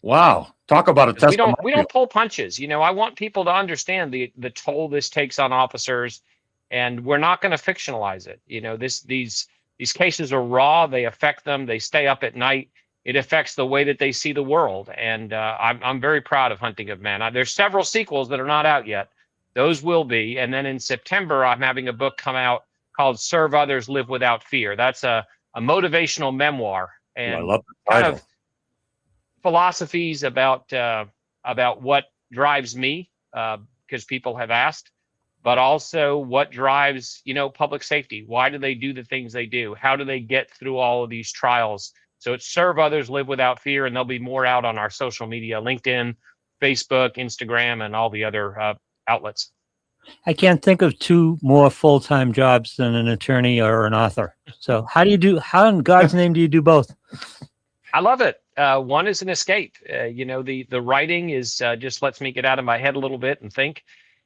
Wow. Talk about a testimonial. We don't pull punches. You know, I want people to understand the toll this takes on officers, and we're not going to fictionalize it. You know, these cases are raw. They affect them. They stay up at night. It affects the way that they see the world. And I'm very proud of Hunting of Men. There's several sequels that are not out yet. Those will be. And then in September, I'm having a book come out called Serve Others, Live Without Fear. That's a motivational memoir. And I love the title. Kind of philosophies about what drives me, because people have asked, but also what drives, you know, public safety. Why do they do the things they do? How do they get through all of these trials? So it's Serve Others, Live Without Fear, and there'll be more out on our social media, LinkedIn, Facebook, Instagram, and all the other outlets. I can't think of two more full-time jobs than an attorney or an author. So how in God's name do you do both? I love it. One is an escape. You know, the writing is just lets me get out of my head a little bit and think.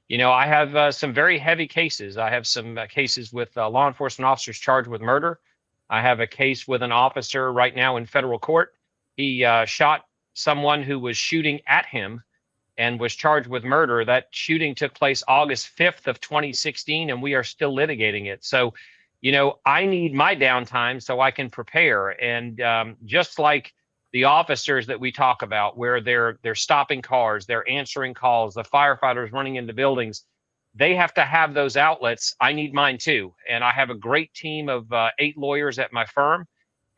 You know, I have some very heavy cases. I have some cases with law enforcement officers charged with murder. I have a case with an officer right now in federal court. He shot someone who was shooting at him and was charged with murder. That shooting took place August 5th of 2016, and we are still litigating it. So, you know, I need my downtime so I can prepare. And just like the officers that we talk about, where they're stopping cars, they're answering calls, the firefighters running into buildings, they have to have those outlets. I need mine too. And I have a great team of 8 lawyers at my firm.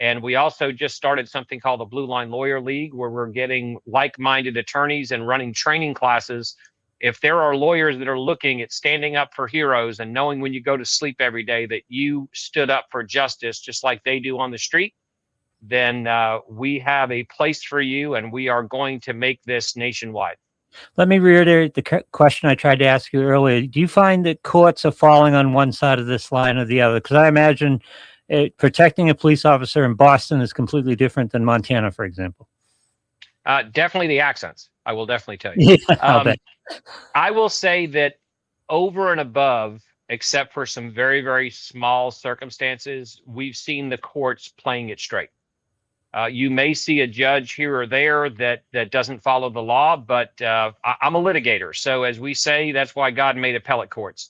And we also just started something called the Blue Line Lawyer League, where we're getting like-minded attorneys and running training classes. If there are lawyers that are looking at standing up for heroes and knowing when you go to sleep every day that you stood up for justice just like they do on the street, then we have a place for you, and we are going to make this nationwide. Let me reiterate the question I tried to ask you earlier. Do you find that courts are falling on one side of this line or the other? Because I imagine protecting a police officer in Boston is completely different than Montana, for example. Definitely the accents. I will definitely tell you. Yeah, I will say that over and above, except for some very, very small circumstances, we've seen the courts playing it straight. You may see a judge here or there that doesn't follow the law, but I'm a litigator. So as we say, that's why God made appellate courts.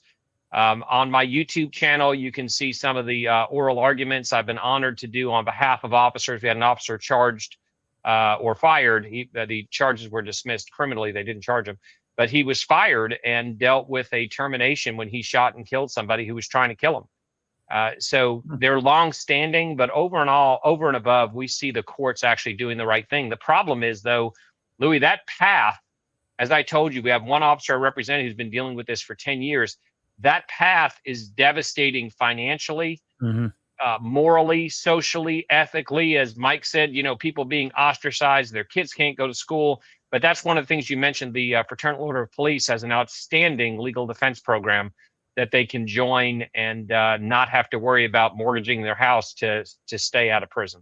On my YouTube channel, you can see some of the oral arguments I've been honored to do on behalf of officers. We had an officer charged or fired. The charges were dismissed criminally. They didn't charge him, but he was fired and dealt with a termination when he shot and killed somebody who was trying to kill him. So they're long-standing, but over and above, we see the courts actually doing the right thing. The problem is, though, Louis, that path, as I told you, we have one officer I represent who's been dealing with this for 10 years. That path is devastating financially, morally, socially, ethically. As Mike said, you know, people being ostracized, their kids can't go to school. But that's one of the things you mentioned. The Fraternal Order of Police has an outstanding legal defense program that they can join and not have to worry about mortgaging their house to stay out of prison.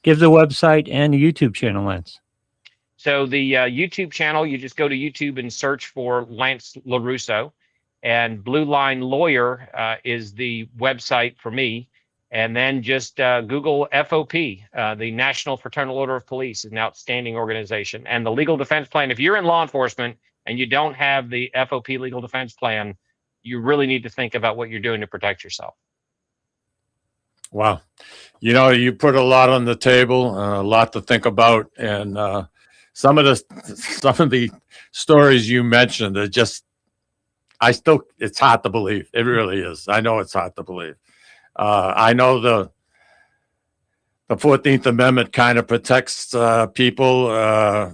Give the website and the YouTube channel, Lance. So the YouTube channel, you just go to YouTube and search for Lance Lorusso, and Blue Line Lawyer is the website for me. And then just Google FOP, the National Fraternal Order of Police, is an outstanding organization. And the legal defense plan, if you're in law enforcement and you don't have the FOP legal defense plan, you really need to think about what you're doing to protect yourself. Wow. You know, you put a lot on the table, a lot to think about. And some of the stories you mentioned are just, it's hard to believe. It really is. I know it's hard to believe. I know the 14th Amendment kind of protects people,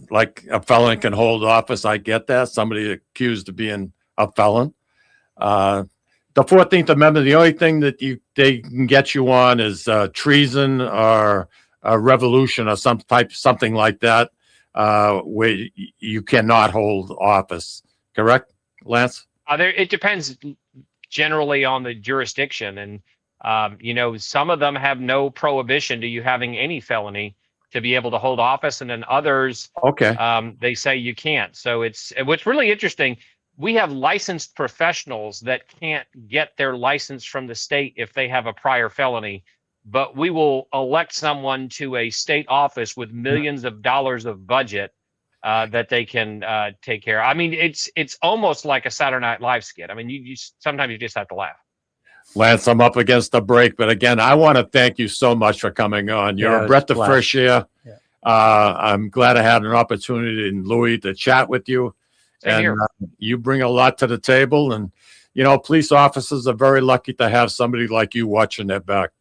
like a felon can hold office. I get that. Somebody accused of being a felon. The 14th Amendment, the only thing that they can get you on is treason or a revolution or something like that, where you cannot hold office. Correct, Lance? It depends generally on the jurisdiction, and you know, some of them have no prohibition to you having any felony to be able to hold office, and then others, okay, they say you can't. So it's what's really interesting. we have licensed professionals that can't get their license from the state if they have a prior felony, but we will elect someone to a state office with millions of dollars of budget that they can take care of. I mean, it's almost like a Saturday Night Live skit. I mean, you sometimes you just have to laugh. Lance, I'm up against the break, but again, I want to thank you so much for coming on. You're a breath of fresh air. Yeah. I'm glad I had an opportunity in Louis to chat with you. And you bring a lot to the table. And, you know, police officers are very lucky to have somebody like you watching their back.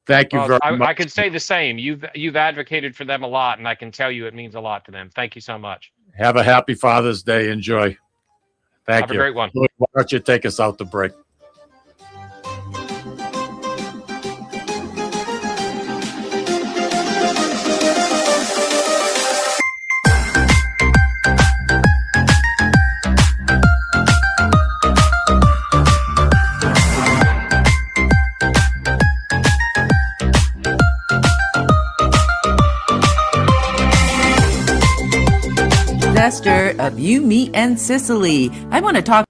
Thank you very much. I could say the same. You've advocated for them a lot, and I can tell you it means a lot to them. Thank you so much. Have a happy Father's Day. Enjoy. Thank Have you. a great one. Louis, why don't you take us out to break? Of You, Me, and Sicily. I want to talk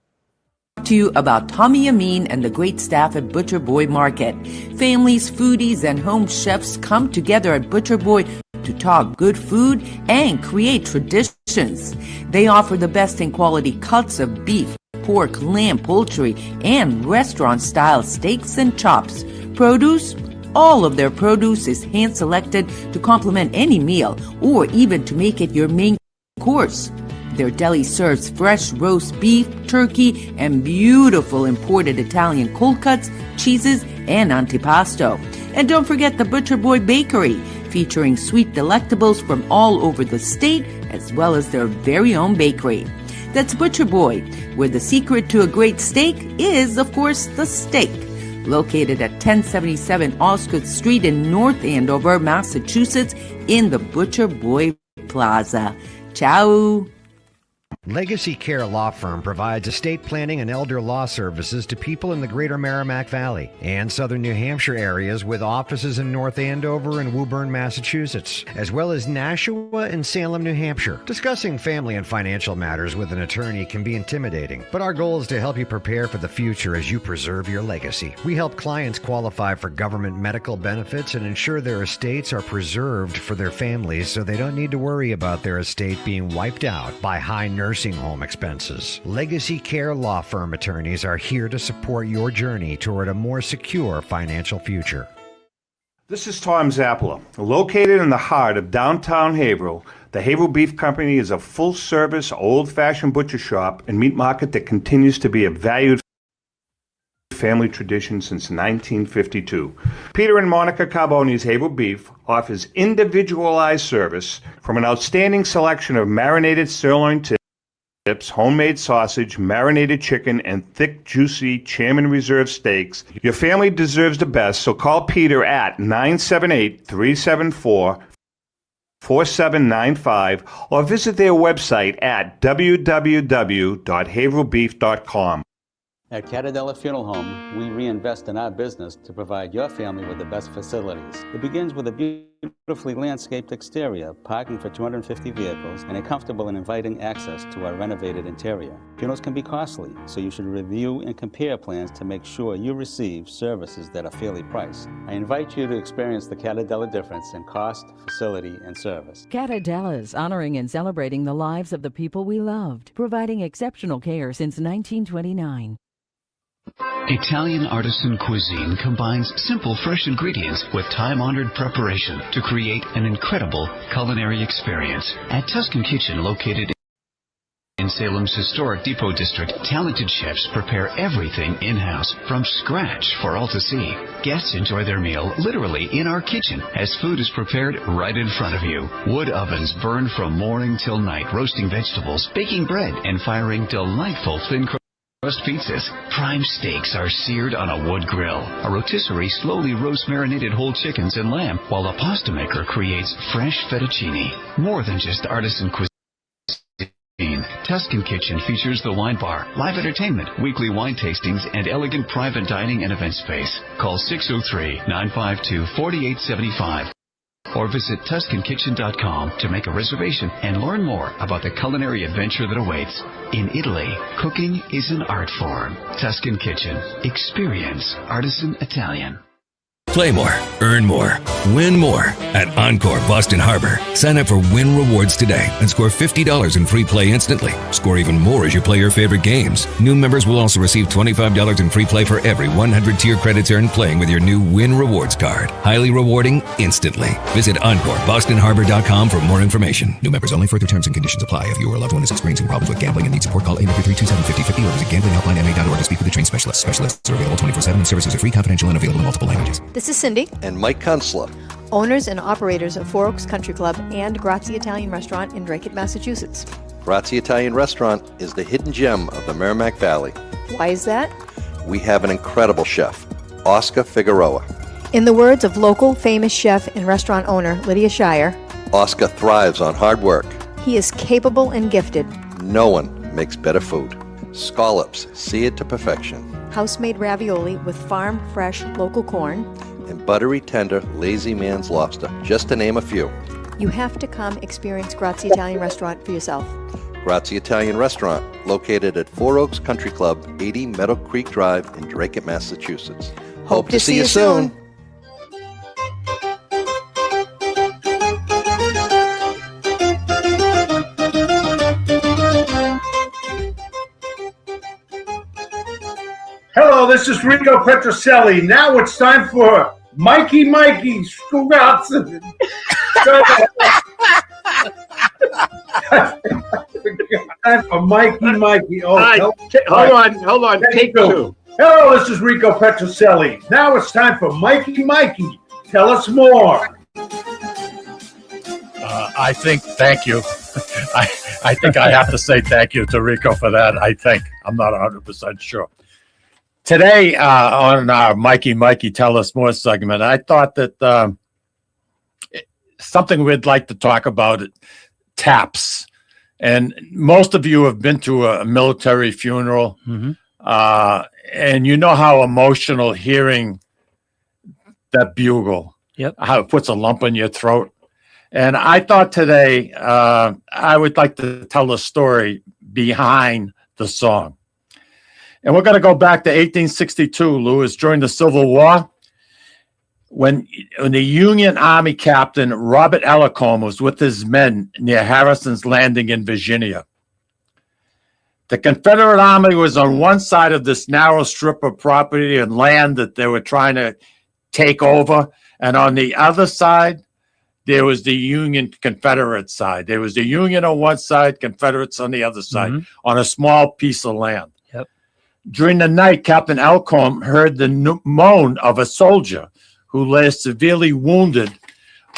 to you about Tommy Amin and the great staff at Butcher Boy Market. Families, foodies, and home chefs come together at Butcher Boy to talk good food and create traditions. They offer the best in quality cuts of beef, pork, lamb, poultry, and restaurant-style steaks and chops. Produce? All of their produce is hand-selected to complement any meal or even to make it your main course. Their deli serves fresh roast beef, turkey, and beautiful imported Italian cold cuts, cheeses, and antipasto. And don't forget the Butcher Boy Bakery, featuring sweet delectables from all over the state, as well as their very own bakery. That's Butcher Boy, where the secret to a great steak is, of course, the steak. Located at 1077 Osgood Street in North Andover, Massachusetts, in the Butcher Boy Plaza. Ciao. Legacy Care Law Firm provides estate planning and elder law services to people in the greater Merrimack Valley and southern New Hampshire areas, with offices in North Andover and Woburn, Massachusetts, as well as Nashua and Salem, New Hampshire. Discussing family and financial matters with an attorney can be intimidating, but our goal is to help you prepare for the future as you preserve your legacy. We help clients qualify for government medical benefits and ensure their estates are preserved for their families so they don't need to worry about their estate being wiped out by high nursing home expenses. Legacy Care Law Firm attorneys are here to support your journey toward a more secure financial future. This is Tom Zappala. Located in the heart of downtown Haverhill, the Haverhill Beef Company is a full-service, old-fashioned butcher shop and meat market that continues to be a valued family tradition since 1952. Peter and Monica Carboni's Haverhill Beef offers individualized service from an outstanding selection of marinated sirloin tips, homemade sausage, marinated chicken, and thick, juicy Chairman Reserve steaks. Your family deserves the best, so call Peter at 978-374-4795 or visit their website at www.haverhillbeef.com. At Catadella Funeral Home, we reinvest in our business to provide your family with the best facilities. It begins with a beautifully landscaped exterior, parking for 250 vehicles, and a comfortable and inviting access to our renovated interior. Funerals can be costly, so you should review and compare plans to make sure you receive services that are fairly priced. I invite you to experience the Catadella difference in cost, facility, and service. Catadella's, honoring and celebrating the lives of the people we loved, providing exceptional care since 1929. Italian artisan cuisine combines simple, fresh ingredients with time-honored preparation to create an incredible culinary experience. At Tuscan Kitchen, located in Salem's historic Depot District, talented chefs prepare everything in-house from scratch for all to see. Guests enjoy their meal literally in our kitchen as food is prepared right in front of you. Wood ovens burn from morning till night, roasting vegetables, baking bread, and firing delightful thin crust pizzas. Prime steaks are seared on a wood grill. A rotisserie slowly roasts marinated whole chickens and lamb, while a pasta maker creates fresh fettuccine. More than just artisan cuisine, Tuscan Kitchen features the wine bar, live entertainment, weekly wine tastings, and elegant private dining and event space. Call 603-952-4875. or visit TuscanKitchen.com to make a reservation and learn more about the culinary adventure that awaits. In Italy, cooking is an art form. Tuscan Kitchen. Experience artisan Italian. Play more, earn more, win more at Encore Boston Harbor. Sign up for Win Rewards today and score $50 in free play instantly. Score even more as you play your favorite games. New members will also receive $25 in free play for every 100 tier credits earned playing with your new Win Rewards card. Highly rewarding instantly. Visit EncoreBostonHarbor.com for more information. New members only. Further terms and conditions apply. If you or a loved one is experiencing problems with gambling and needs support, call 800-327-5050 or visit gamblinghelplinema.org to speak with a trained specialist. Specialists are available 24/7 and services are free, confidential, and available in multiple languages. This is Cindy. And Mike Kunstler. Owners and operators of Four Oaks Country Club and Grazie Italian Restaurant in Drake, Massachusetts. Grazie Italian Restaurant is the hidden gem of the Merrimack Valley. Why is that? We have an incredible chef, Oscar Figueroa. In the words of local famous chef and restaurant owner Lydia Shire, Oscar thrives on hard work. he is capable and gifted. No one makes better food. Scallops, seared to perfection. House-made ravioli with farm-fresh local corn. And buttery, tender, lazy man's lobster, just to name a few. You have to come experience Grazie Italian Restaurant for yourself. Grazie Italian Restaurant, located at Four Oaks Country Club, 80 Meadow Creek Drive in Drake, Massachusetts. Hope to see you soon. Hello, this is Rico Petroselli. Now it's time for Mikey Screwouts. Time for Mikey. Oh, Right. Hold on. Take two. Hello, this is Rico Petroselli. Now it's time for Mikey. Tell us more. I think, thank you. I think I have to say thank you to Rico for that. I think. I'm not 100% sure. Today, on our Mikey Tell Us More segment, I thought that something we'd like to talk about, taps. And most of you have been to a military funeral, and you know how emotional hearing that bugle, how it puts a lump in your throat. And I thought today I would like to tell a story behind the song. And we're going to go back to 1862, Lewis, during the Civil War, when the Union Army captain Robert Ellicombe was with his men near Harrison's Landing in Virginia. The Confederate Army was on one side of this narrow strip of property and land that they were trying to take over, and on the other side, there was the Union Confederate side. There was the Union on one side, Confederates on the other side, on a small piece of land. During the night, Captain Elcombe heard the moan of a soldier who lay severely wounded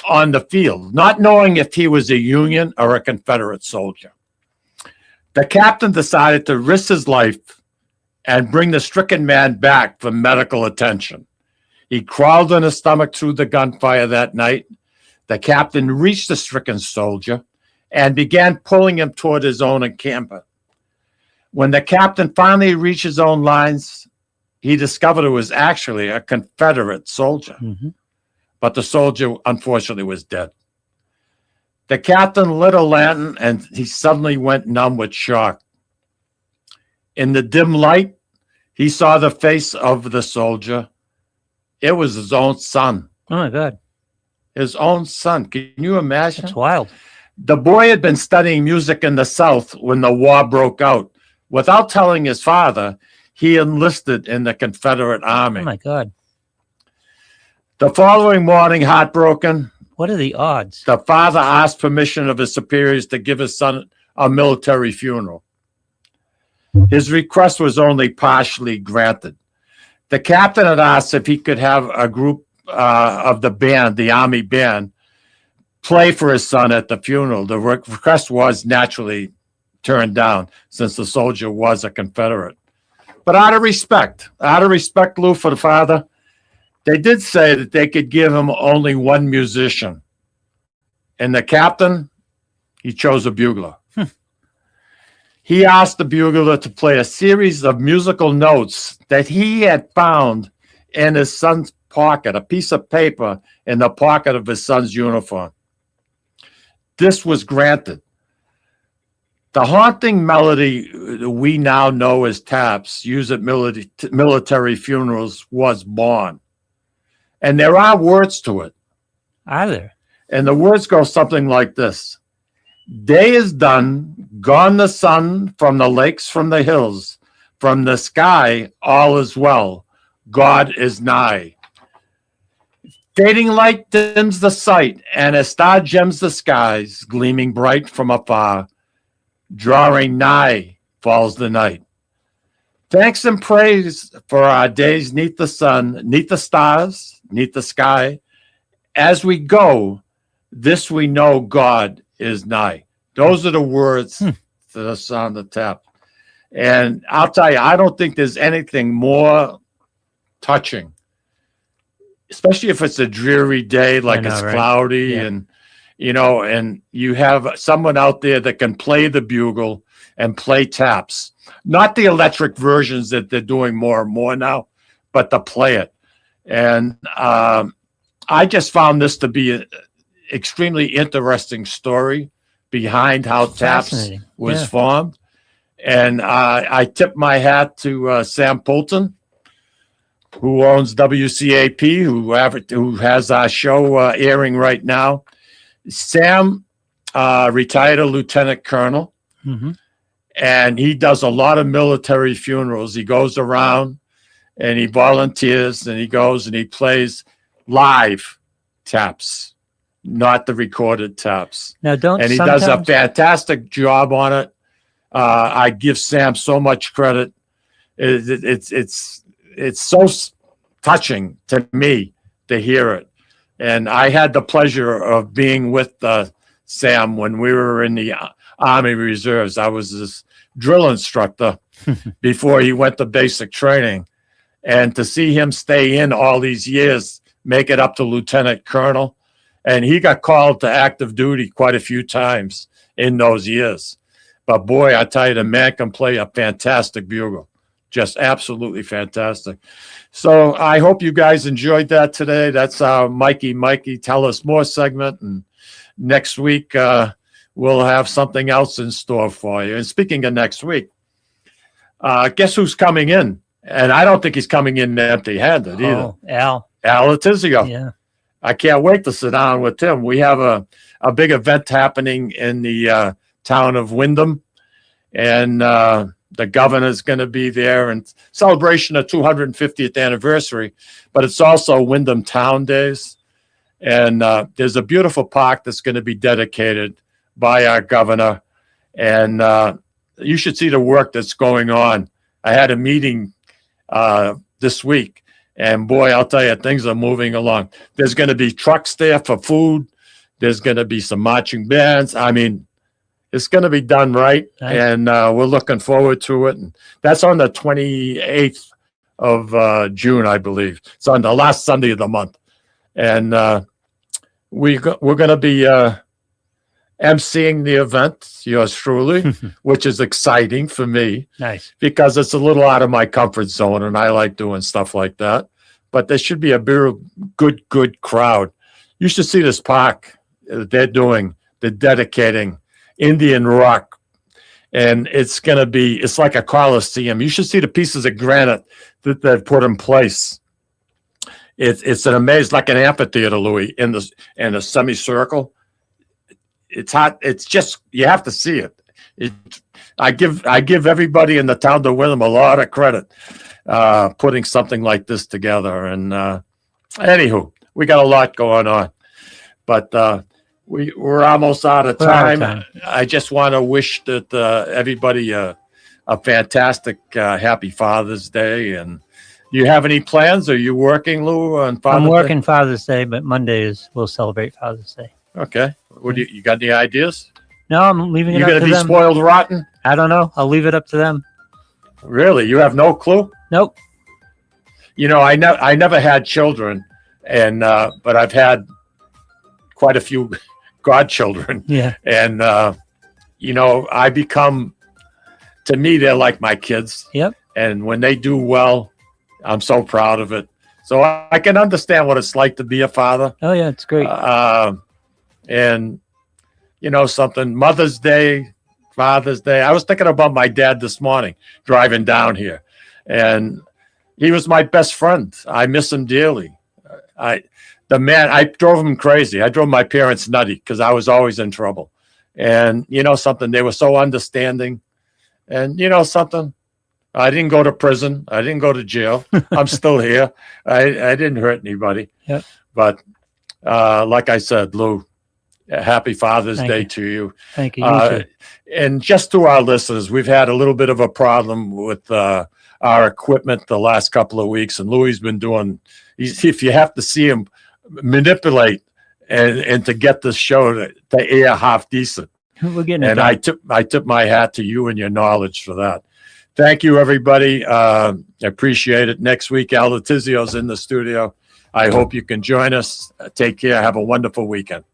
on the field, not knowing if he was a Union or a Confederate soldier. The captain decided to risk his life and bring the stricken man back for medical attention. He crawled on his stomach through the gunfire that night. The captain reached the stricken soldier and began pulling him toward his own encampment. When the captain finally reached his own lines, he discovered it was actually a Confederate soldier. But the soldier, unfortunately, was dead. The captain lit a lantern, and he suddenly went numb with shock. In the dim light, he saw the face of the soldier. It was his own son. Oh, my God. His own son. Can you imagine? That's wild. The boy had been studying music in the South when the war broke out. Without telling his father, he enlisted in the Confederate Army. Oh, my God. The following morning, heartbroken, what are the odds? The father asked permission of his superiors to give his son a military funeral. His request was only partially granted. The captain had asked if he could have a group of the band, the Army band, play for his son at the funeral. The request was naturally turned down since the soldier was a Confederate. But out of respect, Lou, for the father, they did say that they could give him only one musician. And the captain, he chose a bugler. He asked the bugler to play a series of musical notes that he had found in his son's pocket, a piece of paper in the pocket of his son's uniform. This was granted. The haunting melody we now know as taps used at military funerals was born. And there are words to it. Are there? And the words go something like this. Day is done, gone the sun from the lakes, from the hills, from the sky, all is well. God is nigh. Fading light dims the sight, and a star gems the skies, gleaming bright from afar. Drawing nigh falls the night. Thanks and praise for our days neath the sun, neath the stars, neath the sky. As we go, this we know God is nigh. Those are the words to the sound of tap. And I'll tell you, I don't think there's anything more touching, especially if it's a dreary day, like it's cloudy and, you know, and you have someone out there that can play the bugle and play taps, not the electric versions that they're doing more and more now, but to play it. And I just found this to be an extremely interesting story behind how taps was formed. And I tip my hat to Sam Poulton, who owns WCAP, who has our show airing right now. Sam retired a lieutenant colonel, and he does a lot of military funerals. He goes around and he volunteers, and he goes and he plays live taps, not the recorded taps. Now, and he does a fantastic job on it. I give Sam so much credit. It's so touching to me to hear it. And I had the pleasure of being with Sam when we were in the Army Reserves. I was his drill instructor before he went to basic training. And to see him stay in all these years, make it up to lieutenant colonel. And he got called to active duty quite a few times in those years. But boy, I tell you, the man can play a fantastic bugle. Just absolutely fantastic. So I hope you guys enjoyed that today. That's our Mikey Tell Us More segment. And next week, we'll have something else in store for you. And speaking of next week, guess who's coming in? And I don't think he's coming in empty-handed either. Al Letizia. Yeah. I can't wait to sit down with him. We have a big event happening in the town of Wyndham. And the governor's going to be there in celebration of 250th anniversary, but it's also Wyndham Town Days. And there's a beautiful park that's going to be dedicated by our governor. And you should see the work that's going on. I had a meeting this week, and boy, I'll tell you, things are moving along. There's going to be trucks there for food. There's going to be some marching bands. I mean, it's going to be done right, and we're looking forward to it. And that's on the 28th of June, I believe. It's on the last Sunday of the month. And we're going to be emceeing the event, yours truly, which is exciting for me. Nice. Because it's a little out of my comfort zone, and I like doing stuff like that. But there should be a good crowd. You should see this park they're doing. They're dedicating Indian rock, and it's like a coliseum. You should see the pieces of granite that they've put in place. It's an amazing, like an amphitheater, Louis, in a semicircle. It's hot. It's just, you have to see it. I give everybody in the town of Wyndham a lot of credit putting something like this together. And anywho, we got a lot going on, but we're almost out of time. I just want to wish that everybody a fantastic happy Father's Day. And do you have any plans? Are you working, Lou, on Father's Day? I'm working Father's Day, but Monday we'll celebrate Father's Day. Okay. What do you got any ideas? No, I'm leaving it up to them. You're going to be spoiled rotten? I don't know. I'll leave it up to them. Really? You have no clue? Nope. You know, I never had children, and but I've had quite a few godchildren. Yeah. And you know, to me, they're like my kids. Yep. And when they do well, I'm so proud of it. So I can understand what it's like to be a father. Oh yeah, it's great. And you know something, Mother's Day, Father's Day. I was thinking about my dad this morning driving down here, and he was my best friend. I miss him dearly. I drove him crazy. I drove my parents nutty because I was always in trouble. And you know something, they were so understanding. And you know something, I didn't go to prison. I didn't go to jail. I'm still here. I didn't hurt anybody. Yep. But like I said, Lou, happy Father's Thank Day you. to you. Thank you. You too. And just to our listeners, we've had a little bit of a problem with our equipment the last couple of weeks. And Louis been doing, if you have to see him manipulate and to get this show to air half decent. We're getting it And done. I tip my hat to you and your knowledge for that. Thank you, everybody. I appreciate it. Next week, Al Letizio's in the studio. I hope you can join us. Take care. Have a wonderful weekend.